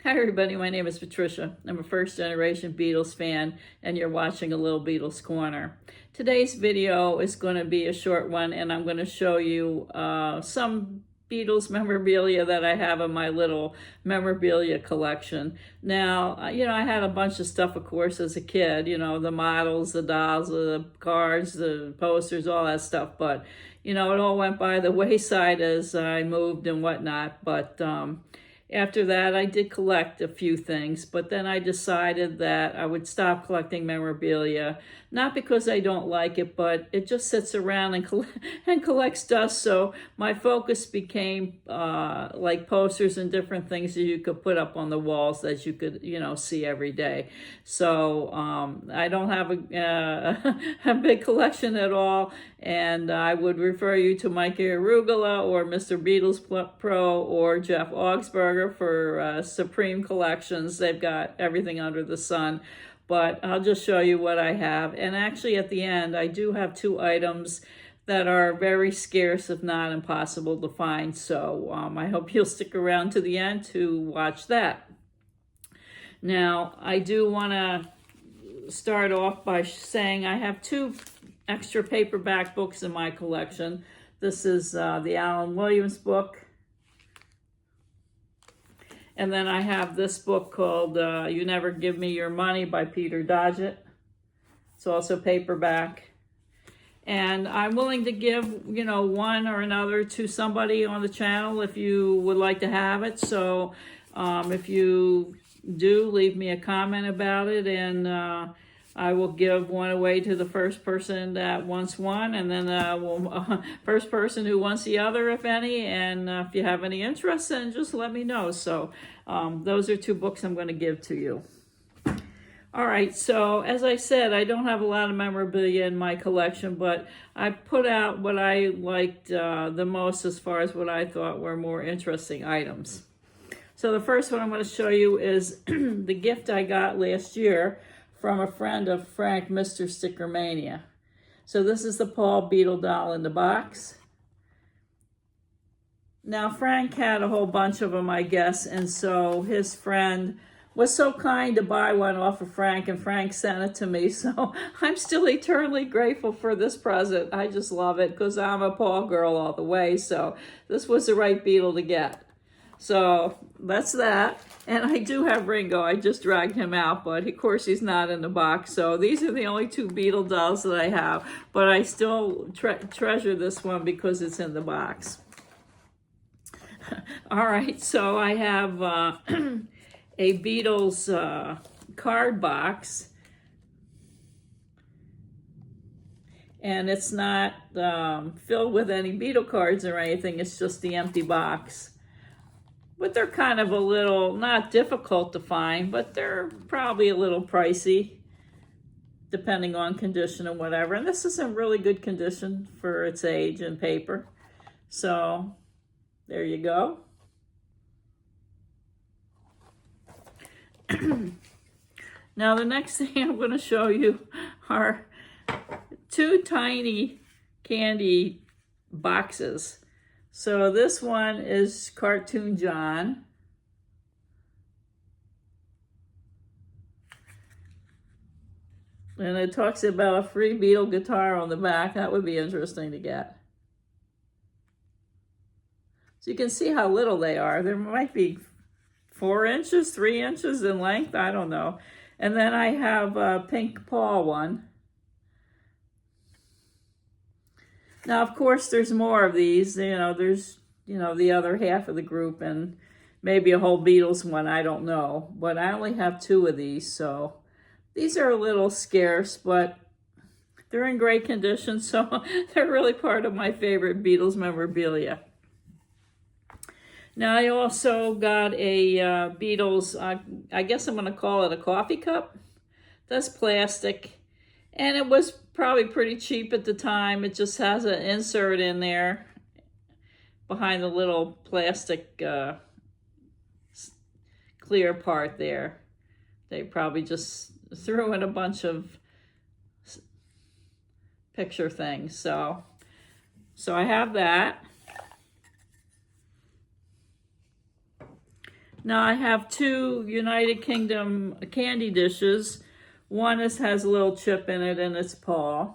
Hi everybody, my name is Patricia. I'm a first generation Beatles fan and you're watching a Little Beatles Corner. Today's video is going to be a short one and I'm going to show you some Beatles memorabilia that I have in my little memorabilia collection. Now, I had a bunch of stuff, of course, as a kid, the models, the dolls, the cards, the posters, all that stuff, but it all went by the wayside as I moved and whatnot, but after that, I did collect a few things, but then I decided that I would stop collecting memorabilia, not because I don't like it, but it just sits around and collects dust. So my focus became like posters and different things that you could put up on the walls that you could, see every day. So I don't have a big collection at all, and I would refer you to Mike Arugula or Mr. Beatles Pro or Jeff Augsburger for Supreme Collections. They've got everything under the sun, but I'll just show you what I have. And actually at the end, I do have two items that are very scarce, if not impossible to find. So I hope you'll stick around to the end to watch that. Now, I do want to start off by saying I have two extra paperback books in my collection. This is the Alan Williams book. And then I have this book called You Never Give Me Your Money by Peter Dodgett. It's also paperback. And I'm willing to give, one or another to somebody on the channel if you would like to have it. So if you do, leave me a comment about it, and I will give one away to the first person that wants one, and then first person who wants the other, if any. And if you have any interest, then just let me know. So those are two books I'm going to give to you. All right, so as I said, I don't have a lot of memorabilia in my collection, but I put out what I liked the most as far as what I thought were more interesting items. So the first one I'm going to show you is the gift I got last year from a friend of Frank, Mr. Stickermania. So this is the Paul Beatle doll in the box. Now Frank had a whole bunch of them, I guess, and so his friend was so kind to buy one off of Frank, and Frank sent it to me. So I'm still eternally grateful for this present. I just love it because I'm a Paul girl all the way. So this was the right Beatle to get. So that's that. And I do have Ringo. I just dragged him out, but of course he's not in the box. So these are the only two Beatle dolls that I have, but I still treasure this one because it's in the box. All right, so I have a Beatles card box. And it's not filled with any Beatle cards or anything. It's just the empty box. But they're kind of a little, not difficult to find, but they're probably a little pricey, depending on condition and whatever. And this is in really good condition for its age and paper. So there you go. Now the next thing I'm going to show you are two tiny candy boxes. So this one is Cartoon John. And it talks about a free Beatle guitar on the back. That would be interesting to get. So you can see how little they are. There might be 4 inches, 3 inches in length. I don't know. And then I have a Pink Paul one. Now, of course, there's more of these. There's, the other half of the group and maybe a whole Beatles one. I don't know. But I only have 2 of these. So these are a little scarce, but they're in great condition. So they're really part of my favorite Beatles memorabilia. Now, I also got a Beatles, I guess I'm going to call it a coffee cup. That's plastic. And it was probably pretty cheap at the time. It just has an insert in there behind the little plastic clear part there. They probably just threw in a bunch of picture things. So I have that. Now I have two United Kingdom candy dishes. One has a little chip in it and it's paw.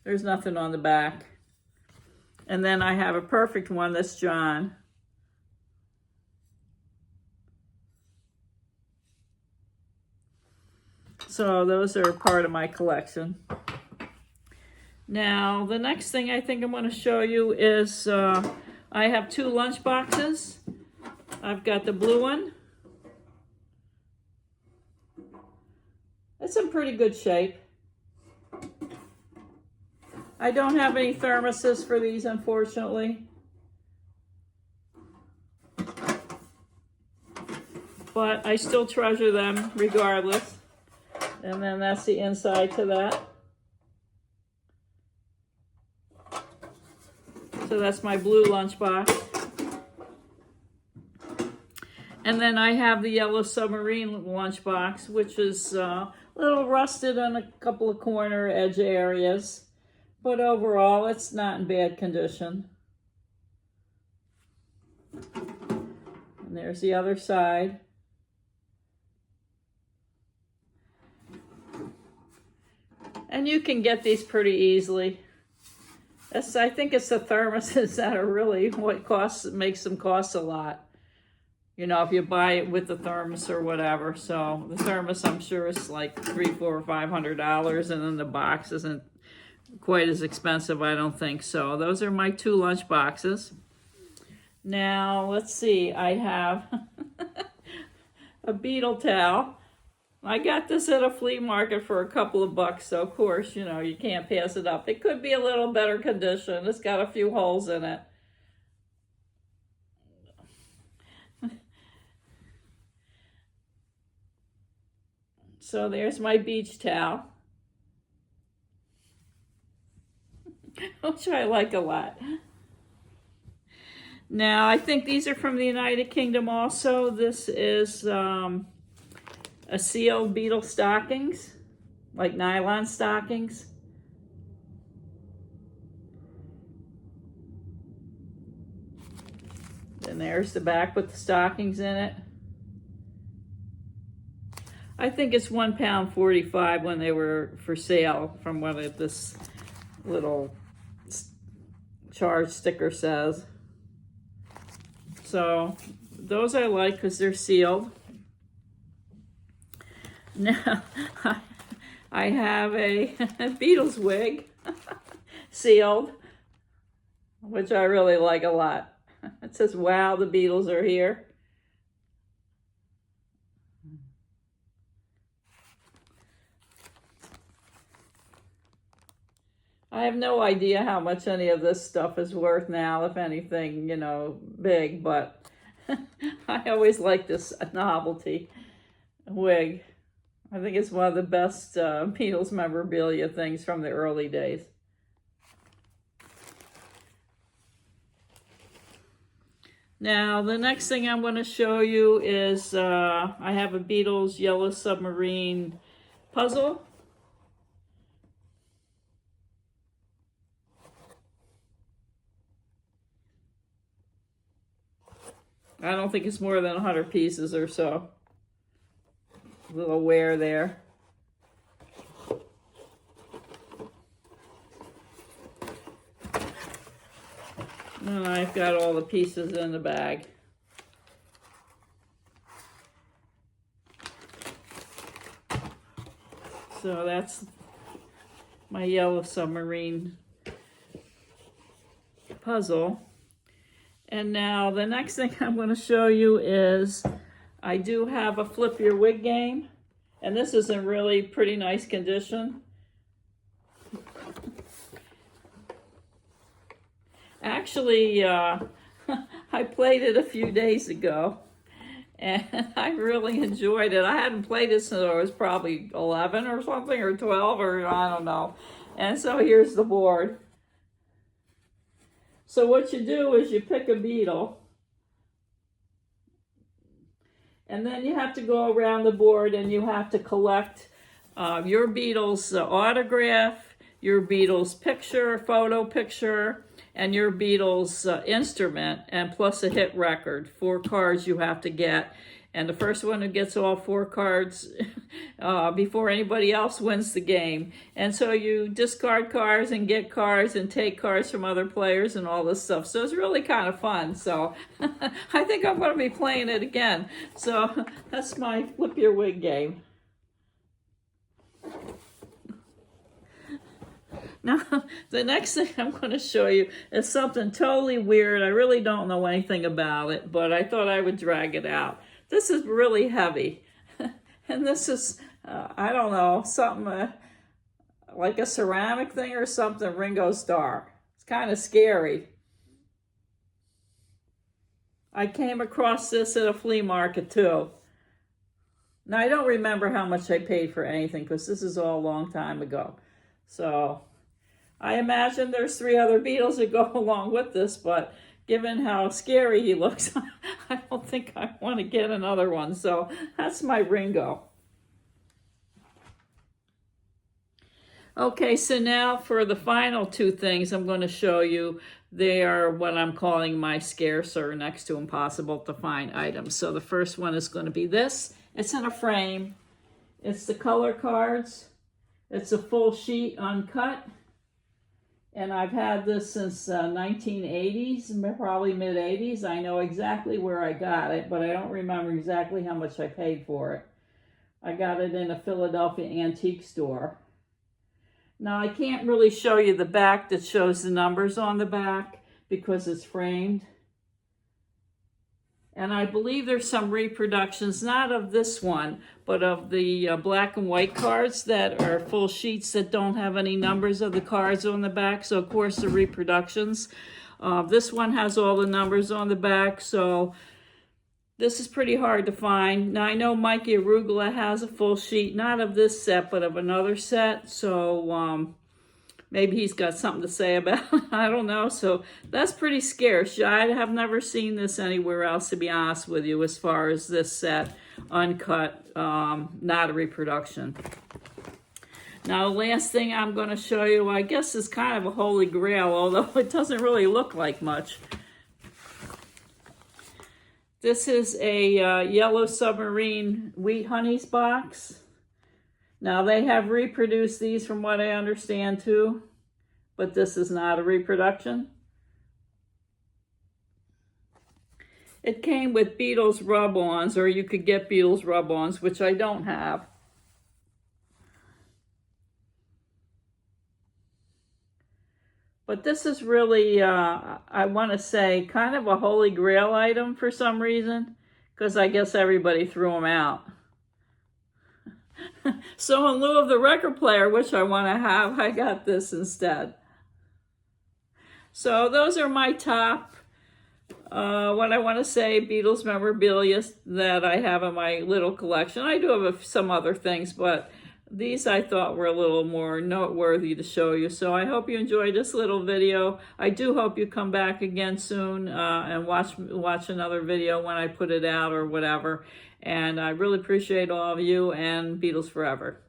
There's nothing on the back. And then I have a perfect one that's John. So those are part of my collection. Now, the next thing I think I'm going to show you is I have two lunch boxes. I've got the blue one. It's in pretty good shape. I don't have any thermoses for these, unfortunately. But I still treasure them regardless. And then that's the inside to that. So that's my blue lunchbox. And then I have the yellow submarine lunchbox, which is a little rusted on a couple of corner edge areas. But overall, it's not in bad condition. And there's the other side. And you can get these pretty easily. I think it's the thermoses that are really what makes them cost a lot. You know, if you buy it with the thermos or whatever. So the thermos, I'm sure, is like $300, $400, or $500, and then the box isn't quite as expensive, I don't think. So those are my two lunch boxes. Now, let's see. I have a beetle towel. I got this at a flea market for a couple of bucks, so of course, you know, you can't pass it up. It could be a little better condition. It's got a few holes in it. So there's my beach towel, which I like a lot. Now, I think these are from the United Kingdom also. This is a sealed beetle stockings, like nylon stockings. And there's the back with the stockings in it. I think it's £1.45 when they were for sale, from what this little charge sticker says. So those I like because they're sealed. Now, I have a Beatles wig, sealed, which I really like a lot. It says, "Wow, the Beatles are here." I have no idea how much any of this stuff is worth now, if anything, you know, big, but I always like this novelty wig. I think it's one of the best Beatles memorabilia things from the early days. Now, the next thing I'm going to show you is I have a Beatles Yellow Submarine puzzle. I don't think it's more than 100 pieces or so. A little wear there. And I've got all the pieces in the bag. So that's my Yellow Submarine puzzle. And now the next thing I'm going to show you is I do have a flip your wig game, and this is in really pretty nice condition. Actually, I played it a few days ago, and I really enjoyed it. I hadn't played it since I was probably 11 or something, or 12, or I don't know. And so here's the board. So what you do is you pick a beetle, and then you have to go around the board and you have to collect your Beatles' autograph, your Beatles picture, photo picture, and your Beatles instrument, and plus a hit record. 4 cards you have to get. And the first one who gets all 4 cards before anybody else wins the game. And so you discard cards and get cards and take cards from other players and all this stuff. So it's really kind of fun. So I think I'm going to be playing it again. So that's my flip your wig game. Now, the next thing I'm going to show you is something totally weird. I really don't know anything about it, but I thought I would drag it out. This is really heavy, and this is, I don't know, something like a ceramic thing or something, Ringo Starr. It's kind of scary. I came across this at a flea market too. Now, I don't remember how much I paid for anything because this is all a long time ago. So I imagine there's 3 other Beatles that go along with this, but given how scary he looks, I don't think I want to get another one. So that's my Ringo. Okay, so now for the final 2 things I'm going to show you. They are what I'm calling my scarce or next to impossible to find items. So the first one is going to be this. It's in a frame. It's the color cards. It's a full sheet uncut. And I've had this since 1980s, probably mid-80s. I know exactly where I got it, but I don't remember exactly how much I paid for it. I got it in a Philadelphia antique store. Now, I can't really show you the back that shows the numbers on the back because it's framed. And I believe there's some reproductions, not of this one, but of the black and white cards that are full sheets that don't have any numbers of the cards on the back. So, of course, the reproductions. This one has all the numbers on the back, so this is pretty hard to find. Now, I know Mikey Arugula has a full sheet, not of this set, but of another set. So, maybe he's got something to say about it. I don't know. So that's pretty scarce. I have never seen this anywhere else, to be honest with you, as far as this set, uncut, not a reproduction. Now, the last thing I'm going to show you, I guess is kind of a holy grail, although it doesn't really look like much. This is a Yellow Submarine Wheat Honeys box. Now, they have reproduced these from what I understand too, but this is not a reproduction. It came with Beatles rub-ons, or you could get Beatles rub-ons, which I don't have. But this is really, I want to say, kind of a holy grail item for some reason, because I guess everybody threw them out. So in lieu of the record player, which I want to have, I got this instead. So those are my top, what I want to say, Beatles memorabilia that I have in my little collection. I do have some other things, but these I thought were a little more noteworthy to show you. So I hope you enjoyed this little video. I do hope you come back again soon and watch another video when I put it out or whatever. And I really appreciate all of you, and Beatles forever.